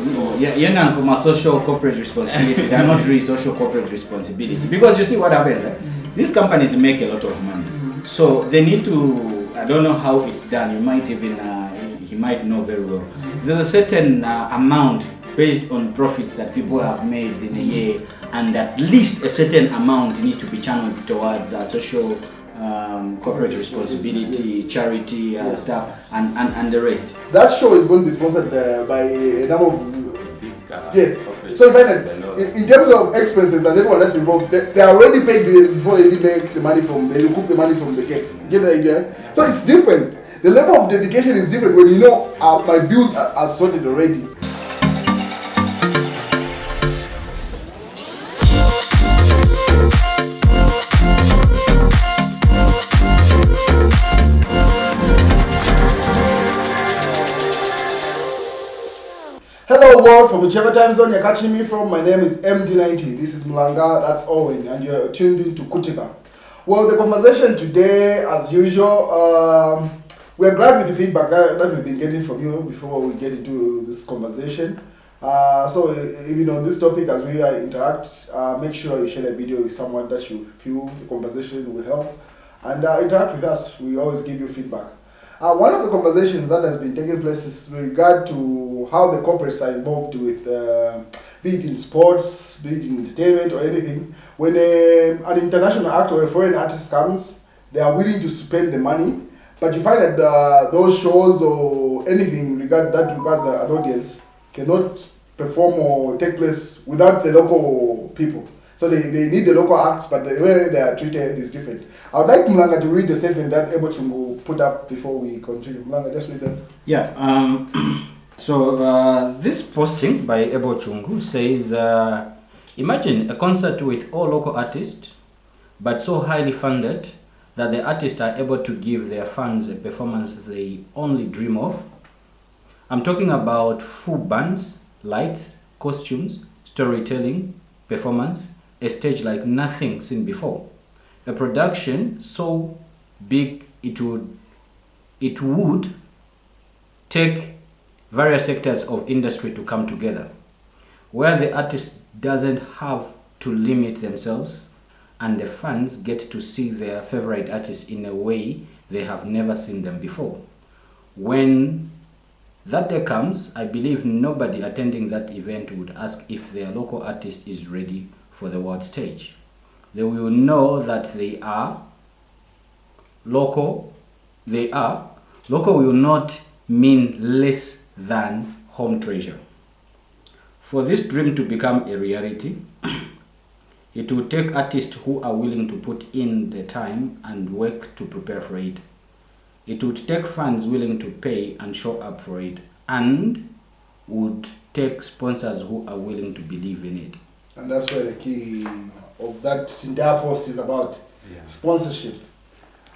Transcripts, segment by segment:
So yeah, social corporate responsibility. They are not really social corporate responsibility, because you see what happens. These companies make a lot of money, so they need to. I don't know how it's done. You might even he might know very well. There's a certain amount based on profits that people have made in a year, and at least a certain amount needs to be channeled towards social corporate responsibility, charity stuff, and the rest. That show is going to be sponsored by a number of yes. So in terms of expenses and everyone that's involved, they are already paid before they even make the money from. They recoup the money from the kids. Get the idea? So it's different. The level of dedication is different when you know my bills are sorted already. Hello world, from whichever time zone you're catching me from. My name is MD90. This is Mlanga, that's Owen, and you're tuned in to Kutika. Well, the conversation today, as usual, we're glad with the feedback that we've been getting from you before we get into this conversation. So even on this topic, as we interact, make sure you share the video with someone that you feel the conversation will help, and interact with us. We always give you feedback. One of the conversations that has been taking place is with regard to how the corporates are involved with, be it in sports, be it in entertainment or anything. When an international actor or a foreign artist comes, they are willing to spend the money, but you find that those shows or anything that regards an audience cannot perform or take place without the local people. So they need the local acts, but the way they are treated is different. I would like Mlanga to read the statement that Ebo Chungu put up before we continue. Mlanga, just read that. Yeah. So this posting by Ebo Chungu says, imagine a concert with all local artists, but so highly funded that the artists are able to give their fans a performance they only dream of. I'm talking about full bands, lights, costumes, storytelling, performance, a stage like nothing seen before. A production so big it would take various sectors of industry to come together, where the artist doesn't have to limit themselves and the fans get to see their favorite artists in a way they have never seen them before. When that day comes, I believe nobody attending that event would ask if their local artist is ready for the world stage. They will know that they are local. Local will not mean less than home treasure. For this dream to become a reality, it will take artists who are willing to put in the time and work to prepare for it. It would take fans willing to pay and show up for it, and would take sponsors who are willing to believe in it. And that's where the key of that entire post is about, sponsorship.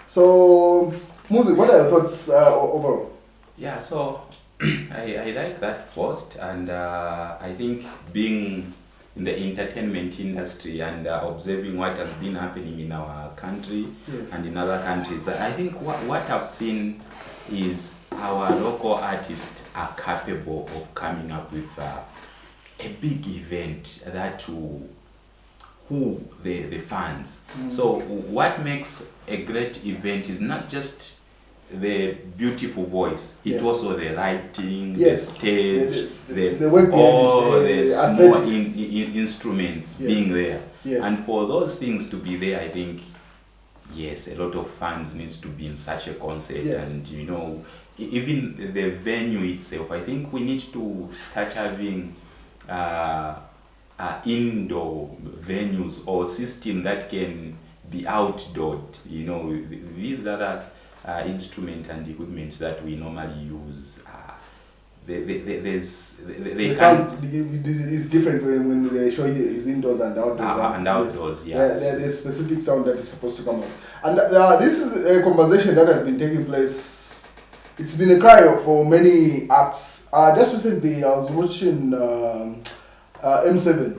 So, Muzi, what are your thoughts overall? Yeah, so I like that post, and I think being in the entertainment industry and observing what has been happening in our country and in other countries, I think what I've seen is our local artists are capable of coming up with a big event that will who the fans. So what makes a great event is not just the beautiful voice, it's also the lighting, the stage, all the small instruments being there. And for those things to be there, I think, yes, a lot of fans needs to be in such a concert. And you know, even the venue itself, I think we need to start having indoor venues or system that can be outdoor. You know, these other instruments and equipment that we normally use, the sound is different when they show you is indoors and outdoors. And outdoors, there's specific sound that is supposed to come out. And this is a conversation that has been taking place. It's been a cry for many acts. Just recently, I was watching M7.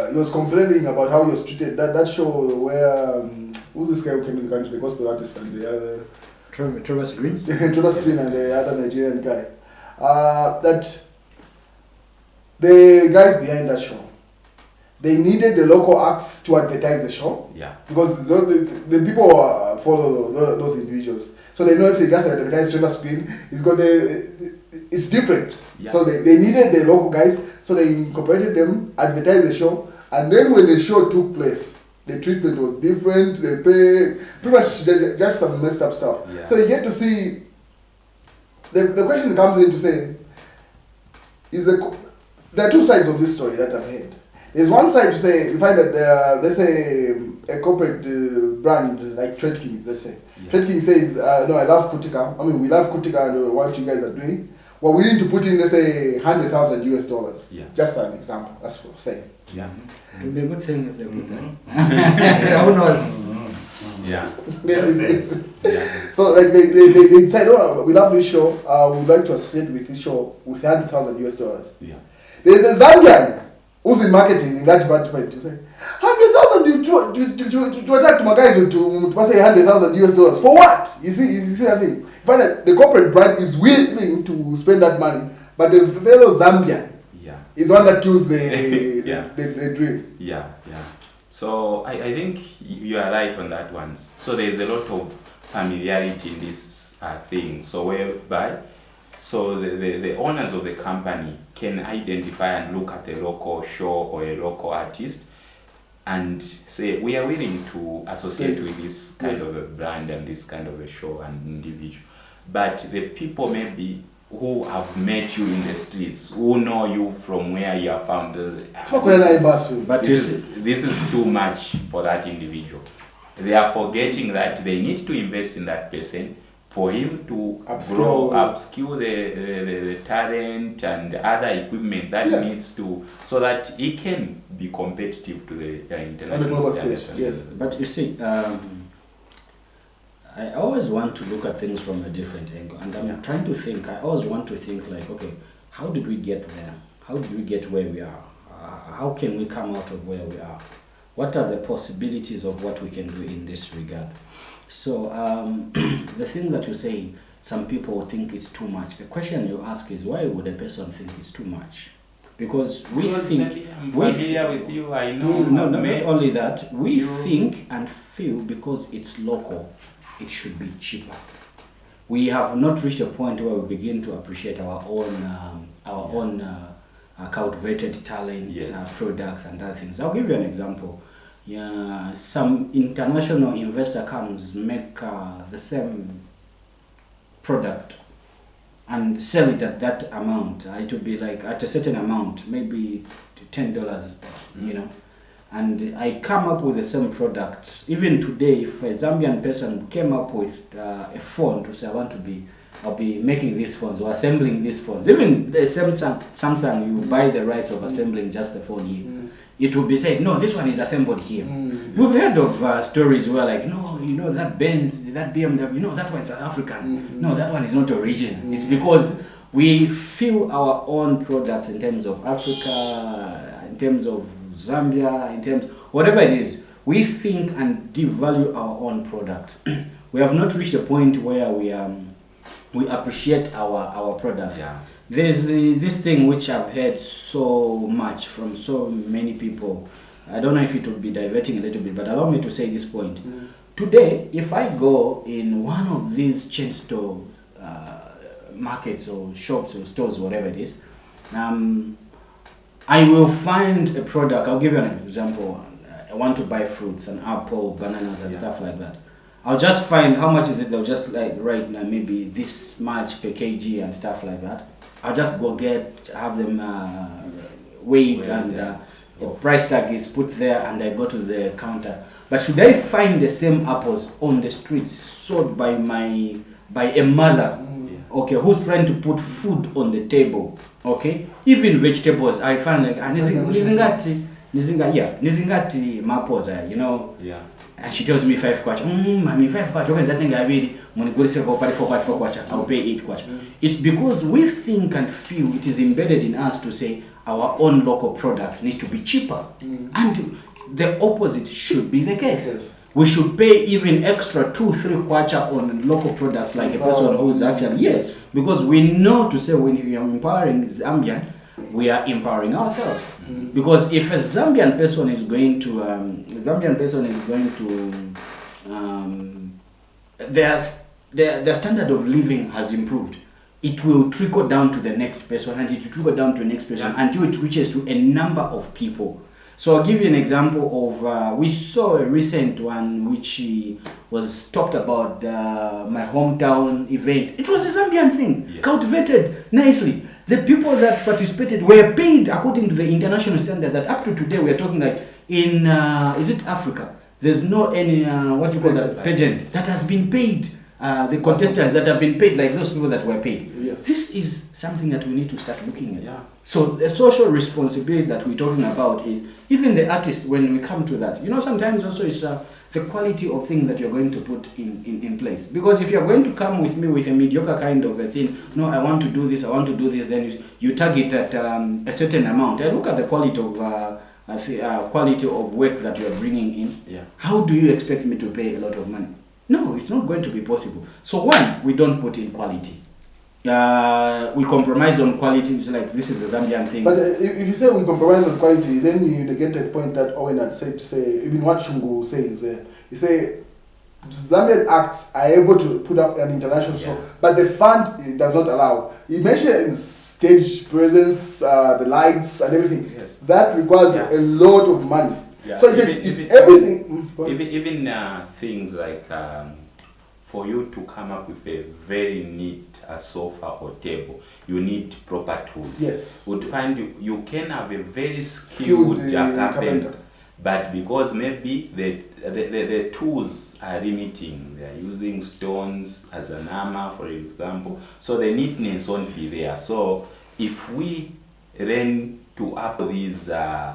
He was complaining about how he was treated. That show where who's this guy who came in the country, the gospel artist, and the other Travis Green. Travis Green and the other Nigerian guy. That the guys behind that show, they needed the local acts to advertise the show. Yeah. Because the people follow those individuals. So they know if they just advertise Trevor Screen, it's different. Yeah. So they needed the local guys, so they incorporated them, advertised the show, and then when the show took place, the treatment was different, they pay, pretty much just some messed up stuff. Yeah. So you get to see, the question comes in to say, there are two sides of this story that I've heard. There's one side to say, you find that, let's say, a corporate brand like Trade Kings, let's say. Yeah. Trade King says, no, I love Kutika. I mean, we love Kutika and what you guys are doing. We're willing to put in, let's say, $100,000. Yeah. Just an example, that's what I'm saying. Yeah. It would be a good thing if they put that. Who knows? Yeah. Yeah. So like they decide, oh, we love this show. We would like to associate with this show with $100,000. Yeah. There's a Zambian who's in marketing in that department. You say 100,000 to attack to my guys to say $100,000 for what? You see that thing. Find that the corporate brand is willing to spend that money, but the fellow Zambian is one that kills the dream. Yeah. So I think you are right on that one. So there is a lot of familiarity in this thing. So whereby, so the owners of the company can identify and look at a local show or a local artist and say, we are willing to associate with this kind of a brand and this kind of a show and individual. But the people maybe who have met you in the streets, who know you from where you are found, but this is too much for that individual. They are forgetting that they need to invest in that person for him to upskill the talent and other equipment that needs to, so that he can be competitive to the international stage. Yes. But you see, I always want to look at things from a different angle, and I'm trying to think. I always want to think like, okay, how did we get there? How did we get where we are? How can we come out of where we are? What are the possibilities of what we can do in this regard? So the thing that you say, some people think it's too much. The question you ask is, why would a person think it's too much? Because we think, I'm familiar with you, I know. not only that, we think and feel because it's local, it should be cheaper. We have not reached a point where we begin to appreciate our own cultivated talent, products and other things. I'll give you an example. Yeah, some international investor comes, make the same product and sell it at that amount. It would be like at a certain amount, maybe $10, you know. And I come up with the same product. Even today, if a Zambian person came up with a phone to say, I'll be making these phones or assembling these phones. Even the Samsung, you buy the rights of assembling just a phone here. It will be said, no, this one is assembled here. You've heard of stories where like, no, you know, that Benz, that BMW, you know, that one's South African. No, that one is not original. It's because we feel our own products in terms of Africa, in terms of Zambia, in terms, whatever it is, we think and devalue our own product. We have not reached a point where we appreciate our product. Yeah. There's this thing which I've heard so much from so many people. I don't know if it would be diverting a little bit, but allow me to say this point. Today, if I go in one of these chain store markets or shops or stores, whatever it is, I will find a product. I'll give you an example. I want to buy fruits, an apple, bananas, and stuff like that. I'll just find how much is it. They'll just like write maybe this much per kg and stuff like that. I'll just go have them weighed and the price tag is put there, and I go to the counter. But should I find the same apples on the streets sold by a mother, okay, who's trying to put food on the table, okay? Even vegetables, I find like nizingati mapoza, you know. Yeah. And she tells me 5 kwacha. Mami 5 kwacha. Okay, that thing I really munigulise kwa pale 4 kwacha. I'll pay 8 kwacha. It's because we think and feel it is embedded in us to say our own local product needs to be cheaper. And the opposite should be the case. Yes. We should pay even extra 2-3 kwacha on local products like a person who's actually, because we know to say when we are empowering Zambian, we are empowering ourselves. Because if a Zambian person is going to, their standard of living has improved, it will trickle down to the next person, and it will trickle down to the next person until it reaches to a number of people. So I'll give you an example of, we saw a recent one which was talked about, my hometown event. It was a Zambian thing, cultivated nicely. The people that participated were paid according to the international standard that up to today we are talking like in, is it Africa? There's no any, what you call that, pageant that has been paid. The contestants that have been paid like those people that were paid. Yes. This is something that we need to start looking at. Yeah. So the social responsibility that we're talking about is even the artists, when we come to that, sometimes also it's the quality of thing that you're going to put in place. Because if you're going to come with me with a mediocre kind of a thing, no, I want to do this, then you target at a certain amount. I look at the quality of work that you're bringing in. Yeah. How do you expect me to pay a lot of money? No, it's not going to be possible. So one, we don't put in quality. We compromise on quality. It's like this is a Zambian thing. But if you say we compromise on quality, then you get to the point that Owen had said to say, even what Chungu says, you say Zambian acts are able to put up an international show, but the fund does not allow. You mentioned stage presence, the lights and everything. Yes. That requires a lot of money. Yeah. So he says if everything... Even things like for you to come up with a very neat sofa or table, you need proper tools. Yes. Would find you can have a very skilled carpenter, but because maybe the tools are limiting, they are using stones as an armor, for example, so the neatness won't be there. So if we learn to up these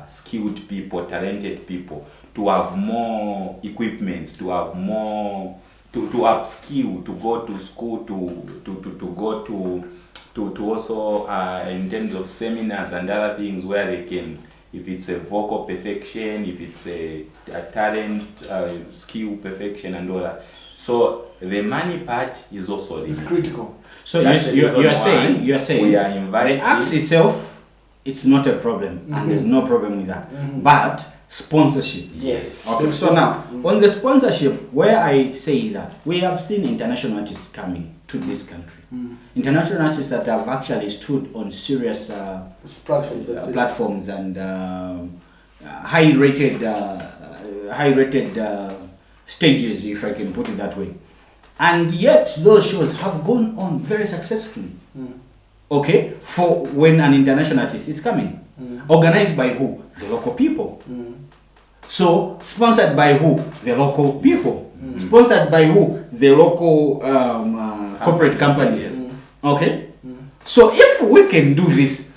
skilled people, talented people, to have more equipments, to have more, to upskill, to go to school, to go to also in terms of seminars and other things where they can, if it's a vocal perfection, if it's a talent, skill perfection and all that. So the money part is also limited. It's critical. So you're saying we are inviting the acts itself, it's not a problem, and there's no problem with that. But sponsorship. Yes. Okay. So now on the sponsorship, where I say that we have seen international artists coming to this country, international artists that have actually stood on serious platforms and high-rated stages, if I can put it that way, and yet those shows have gone on very successfully. Okay, for when an international artist is coming, organized by who? The local people. So sponsored by who? The local people. Sponsored by who? The local corporate companies. Okay. So if we can do this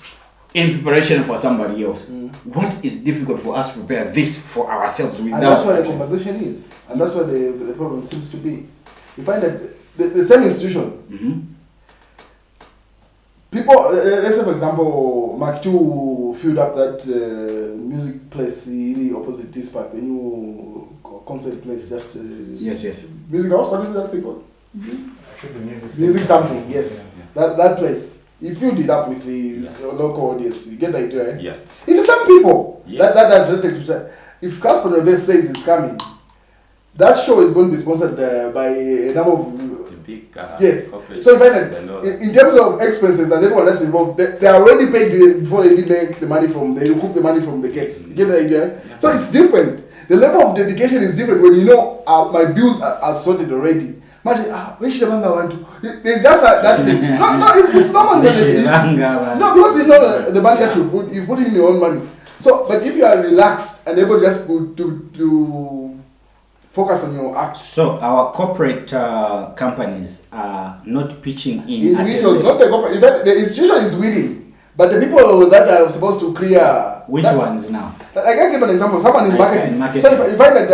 in preparation for somebody else, what is difficult for us to prepare this for ourselves? And that's why the conversation is, and that's why the problem seems to be. You find that the same institution. People, let's say for example, Mark II filled up that music place really opposite this park, the new concert place, just yes. Music house. What is that thing called? Should be Music something. Yes, that place. He filled it up with his local audience. You get the idea, right? Yeah. It's the same people. Yes. That if Casper Neves says it's coming, that show is going to be sponsored by a number of big yes. So you find that in terms of expenses and everyone that's involved, they are already paid before they even make the money from, they recoup the money from the kids. You get the idea? Yeah. So it's different. The level of dedication is different when you know my bills are sorted already. Imagine, where should I want to? There's just that place. It's normal. No, because you know the money that you put in your own money. So, but if you are relaxed and able just to focus on your act. So our corporate companies are not pitching in. Individuals, not the corporate. In fact, the institution is winning, but the people that are supposed to clear. Which ones now? I can give an example. Someone in marketing. So if you find that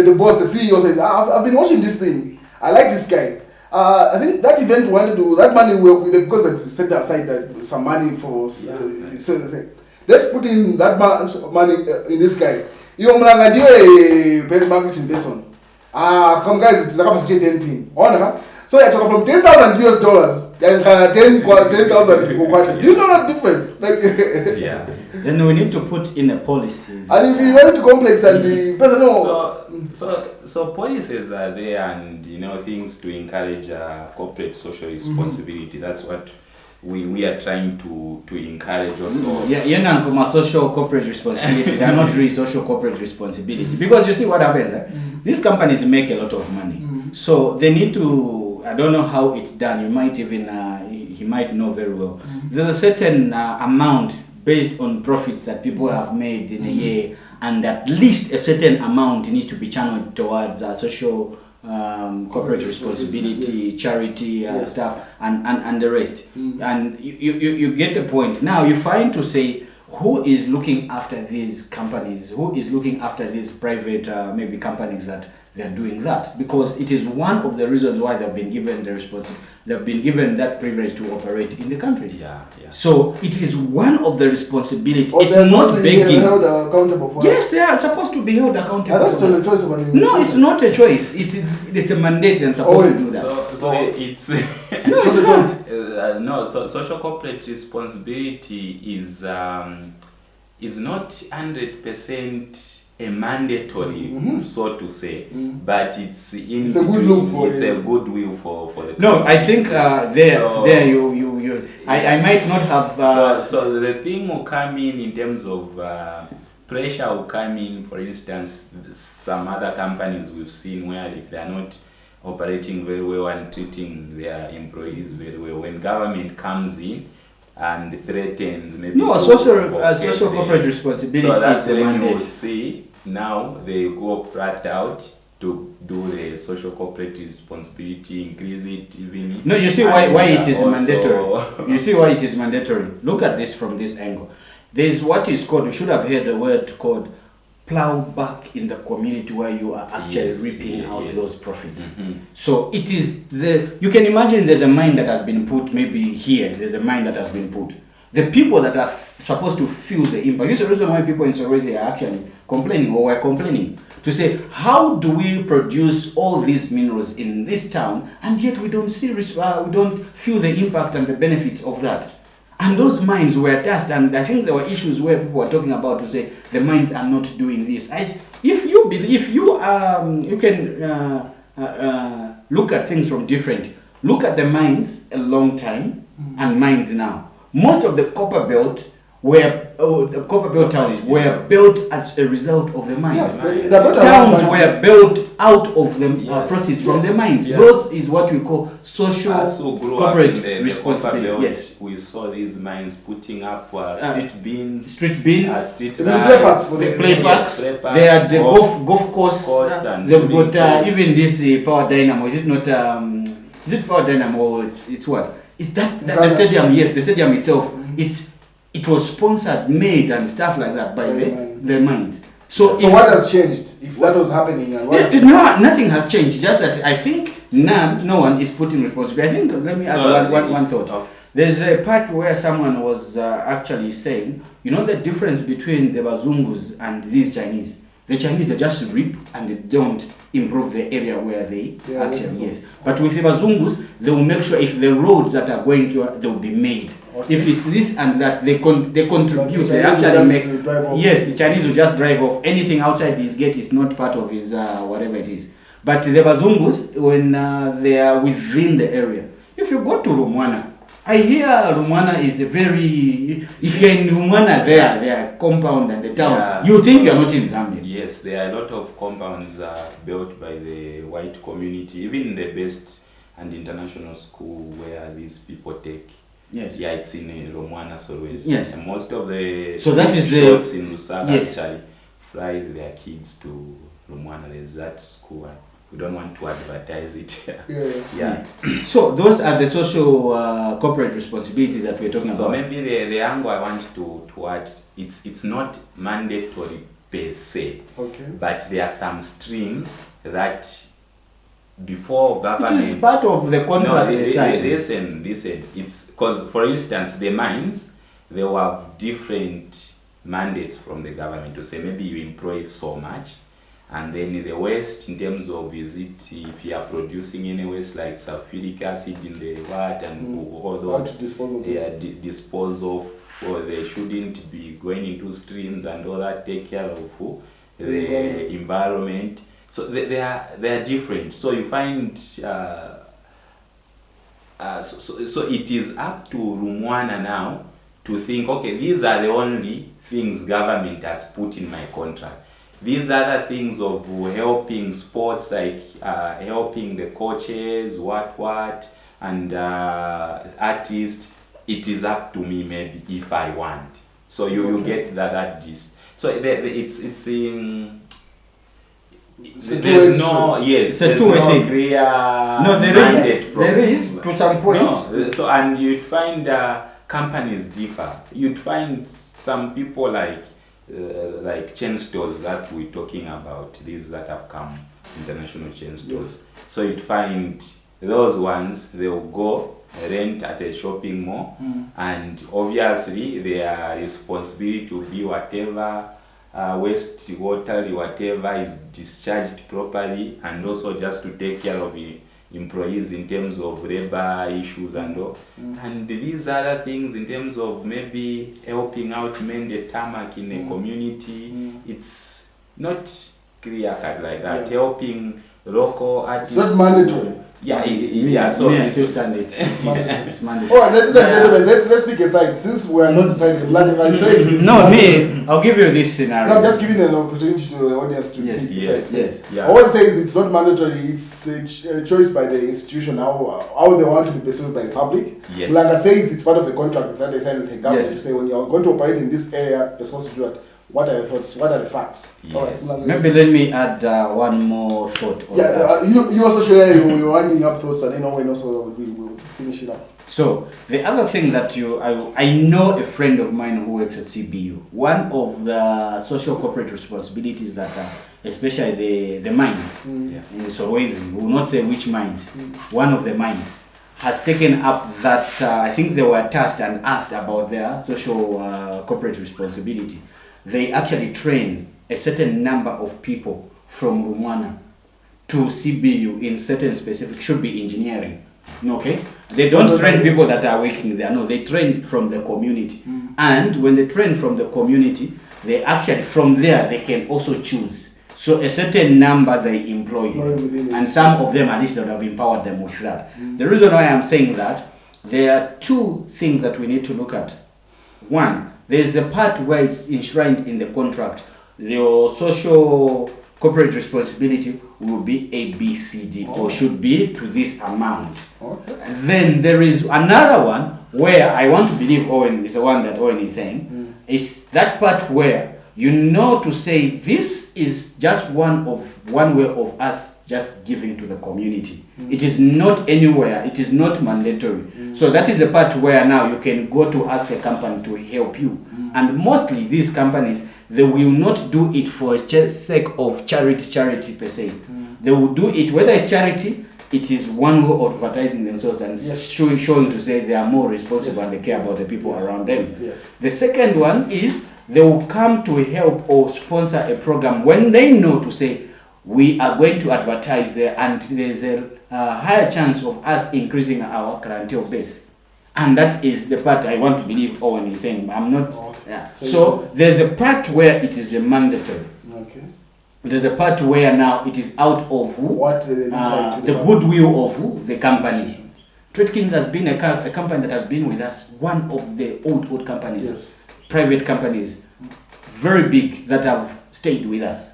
the boss, the CEO says, I've been watching this thing. I like this guy. I think that event wanted to, that money will, because they set aside some money for, let's put in that money in this guy. Iyo mlanga ndiye marketing person. Come guys, it's a capacity 10 pin. So you're talking from $10,000 US. 10,000 go kwacha. Do you know that difference? Like, Yeah. Then we need to put in a policy. and if you run to complex and the person So policies are there, and things to encourage corporate social responsibility. That's what we are trying to encourage also. Yeah, social corporate responsibility. They are not really social corporate responsibility, because you see what happens. These companies make a lot of money, so they need to. I don't know how it's done. You might even he might know very well. There's a certain amount based on profits that people have made in a year, and at least a certain amount needs to be channeled towards social corporate responsibility, charity stuff, and the rest. And you get the point. Now you find to say, who is looking after these companies? Who is looking after these private maybe companies that they are doing that? Because it is one of the reasons why they've been given the they've been given that privilege to operate in the country. Yeah. So it is one of the responsibilities. Or It's they're not supposed to be begging. held accountable for Yes, they are supposed to be held accountable. I thought it for was a that. choice of an No, it's not a choice. It's a mandate and supposed to do that. So it's No, it's not. no. So social corporate responsibility is not 100% a mandatory, so to say, but it's in It's a good look for it's it. a goodwill for the No, company. I think there you I might not have. So the thing will come in terms of pressure will come in. For instance, some other companies we've seen where if they are not operating very well and treating their employees very well, when government comes in and threatens maybe social corporate responsibility so that's is a when you will mandate. see now they go flat out to do the social corporate responsibility, increase it even. No, you see why it is also- mandatory. You see why it is mandatory. Look at this from this angle. There is what is called, we should have heard the word called plow back in the community, where you are actually Yes, reaping out yes. those profits. Mhm. So it is you can imagine there's a mine that has been put, maybe here, there's a mine that has been put. The people that are supposed to feel the impact, this is the reason why people in Sorese are actually complaining, or were complaining, to say, how do we produce all these minerals in this town, and yet we don't feel the impact and the benefits of that. And those mines were dust, and I think there were issues where people were talking about to say the mines are not doing this. If you can look at things from different. Look at the mines a long time and mines now. Most of the copper belt towns were built as a result of the mines. Yes, they're built around Towns mines. were built out of the Yes. proceeds from the mines. Yes. Those is what we call social As we grew up corporate in the responsibility. copper belt, Yes. we saw these mines putting up street bins, Street bins, street Even play parks lights, for the- play parks. play parks, They are the golf course. course and They've swimming got pools. even this power dynamo. Is it not? Is it power dynamo? Or it's what? Is that the stadium? Yes, the stadium itself. It was sponsored, made, and stuff like that by the mines. So what has changed if that was happening? And what nothing has changed. Just that I think now no one is putting responsibility. I think let me add one thought. Okay. There's a part where someone was actually saying, you know, the difference between the Bazungus and these Chinese. The Chinese, they just reap and they don't improve the area where they actually yes. But with the Bazungus, they will make sure if the roads that are going to, they will be made. Okay. If it's this and that, they contribute. Like They the Chinese actually will make. just drive off. Yes, the Chinese will just drive off. Anything outside his gate is not part of his whatever it is. But the Bazungus, when they are within the area, if you go to Rumwana, I hear Rumwana is a very. If you're in Rumwana, their compound and the town, you think you're not in Zambia. Yes, there are a lot of compounds built by the white community, even the best and international school where these people take. Yes. Yeah, it's in Romwana Solwezi. Yes. And most of the So that is the- shots in Lusaka Yes. actually flies their kids to Romwana. There's that school. We don't want to advertise it. Yeah. So those are the social corporate responsibilities that we're talking So about. maybe the angle I want to add, it's not mandatory per se, Okay. but there are some streams that before It government. is part of the contract they signed. Listen. It's because, for instance, the mines, they will have different mandates from the government to say maybe you employ so much, And then the waste, in terms of, is it if you are producing any waste like sulfuric acid in the water and all those, dispose of, or they shouldn't be going into streams and all that, take care of the environment. So they are different. So you find, so it is up to Rumwana now to think, okay, these are the only things government has put in my contract. These other things of helping sports, like helping the coaches, and artists, it is up to me maybe if I want. So you get that gist. So it's in. There's no it's a two-way thing. Clear there is to some point. No. So and you'd find companies differ. You'd find some people like chain stores that we're talking about, these that have come, international chain stores. So you'd find those ones, they'll go rent at a shopping mall, and obviously their responsibility to be whatever waste water, whatever is discharged properly, and also just to take care of the employees in terms of labor issues and all. And these other things in terms of maybe helping out mend the tarmac in a community, it's not clear cut like that. Helping local artists. It's not mandatory. Yeah, so it's mandatory. All right, ladies and gentlemen, let's pick a side. Since we are not deciding, like I say, I'll give you this scenario. No, I'm just giving an opportunity to the audience to pick a side. Yes. Yeah. All it says it's not mandatory. It's a choice by the institution how they want to be perceived by the public. Yes. Mulanga says it's part of the contract that they sign with the government to Yes. say when you are going to operate in this area, you're supposed to do that. What are your thoughts? What are the facts? Yes. All right, Mulanga. Maybe let me add one more thought on that. You also share you're winding up thoughts, and then when also we'll finish it up. So the other thing that I know a friend of mine who works at CBU. One of the social corporate responsibilities that especially the mines, so we will not say which mines, one of the mines has taken up that I think they were tasked and asked about their social corporate responsibility. They actually train a certain number of people from Rumwana to CBU in certain specific, should be engineering. Okay? They don't train people that are working there. No, they train from the community. And when they train from the community, they actually, from there, they can also choose. So a certain number they employ. And some of them, at least, that have empowered them with that. The reason why I'm saying that, there are two things that we need to look at. One, there's the part where it's enshrined in the contract. Your social corporate responsibility will be A, B, C, D, or should be to this amount. Okay. Then there is another one where I want to believe Owen is the one that Owen is saying, is that part where you know to say this is just one way of us just giving to the community. It is not anywhere, it is not mandatory. So that is the part where now you can go to ask a company to help you. And mostly these companies, they will not do it for the sake of charity per se. They will do it, whether it's charity, it is one way of advertising themselves and showing to say they are more responsible and they care about the people around them. The second one is they will come to help or sponsor a program when they know to say, we are going to advertise there and there's a higher chance of us increasing our clientele base. And that is the part I want to believe Owen is saying. I'm not. So there's a part where it is a mandatory. Okay. There's a part where now it is out of the goodwill of the company. Trade Kings has been a company that has been with us, one of the old companies, private companies, very big, that have stayed with us.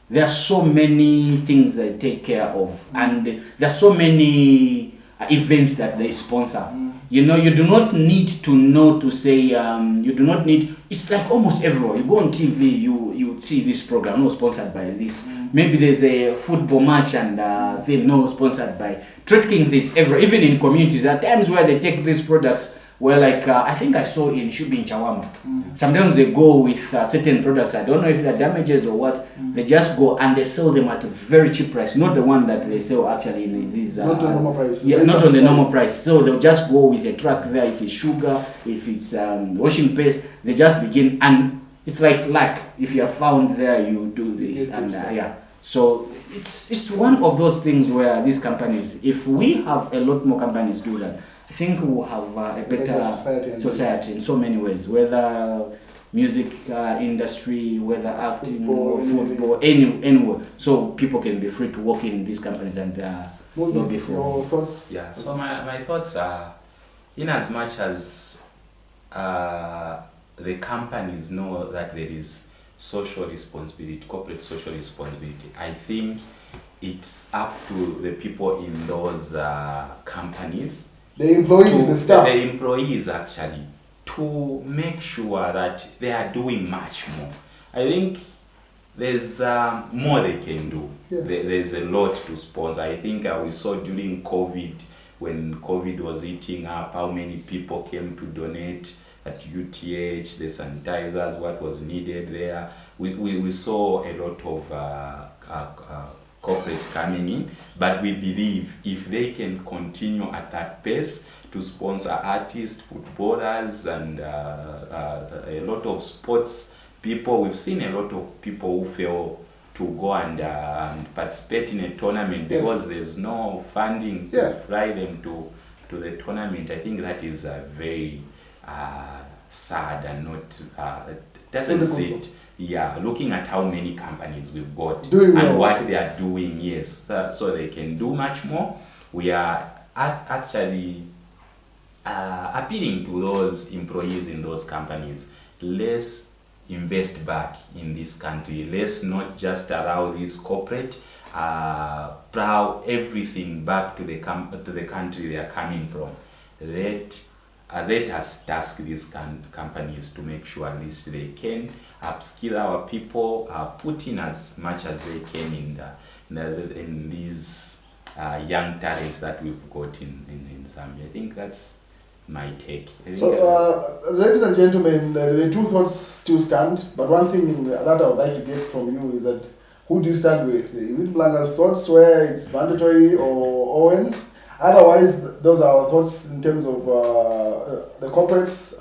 There are so many things they take care of, and there are so many events that they sponsor. You know, you do not need to know to say, you do not need, it's like almost everywhere. You go on TV, you see this program, no, sponsored by this. Maybe there's a football match and they know sponsored by. Trade Kings is everywhere, even in communities. There are times where they take these products where, like, I think I saw in Shubin Chawama. Sometimes they go with certain products. I don't know if they're damages or what. They just go and they sell them at a very cheap price. Not the one that they sell actually in these. Not the normal price. Yeah, not on the normal price. So they'll just go with a truck there. If it's sugar, if it's washing paste, they just begin. And it's like luck. If you're found there, you do this. And So it's one of those things where these companies, if we have a lot more companies do that, I think we'll have a better society in so many ways, whether music industry, whether acting or football, anywhere. So people can be free to work in these companies and not before. Your thoughts? Yeah, so my thoughts are, in as much as the companies know that there is social responsibility, corporate social responsibility, I think it's up to the people in those companies, The employees, the staff. the employees actually, to make sure that they are doing much more. I think there's more they can do. Yes. There's a lot to sponsor. I think we saw during COVID, when COVID was eating up, how many people came to donate at UTH, the sanitizers, what was needed there. We saw a lot of corporates coming in, but we believe if they can continue at that pace to sponsor artists, footballers, and a lot of sports people, we've seen a lot of people who fail to go and participate in a tournament because there's no funding to fly them to the tournament. I think that is very sad and not doesn't sit. Yeah, looking at how many companies we've got and what they are doing, yes, so they can do much more. We are actually appealing to those employees in those companies. Let's invest back in this country. Let's not just allow this corporate plow everything back to the country they are coming from. Let us task these companies to make sure at least they can upskill our people, put in as much as they can in these young talents that we've got in Zambia. I think that's my take. So, ladies and gentlemen, the two thoughts still stand, but one thing that I would like to get from you is that who do you stand with? Is it Blanca's thoughts where it's mandatory or Owen's? Otherwise, those are our thoughts in terms of the corporates.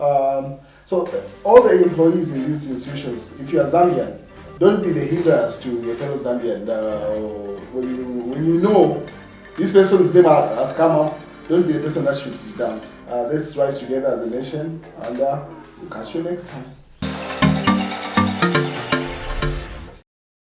So all the employees in these institutions, if you are Zambian, don't be the hindrance to your fellow Zambian. When you know this person's name has come up, don't be the person that shoots it down. Let's rise together as a nation, and we'll catch you next time.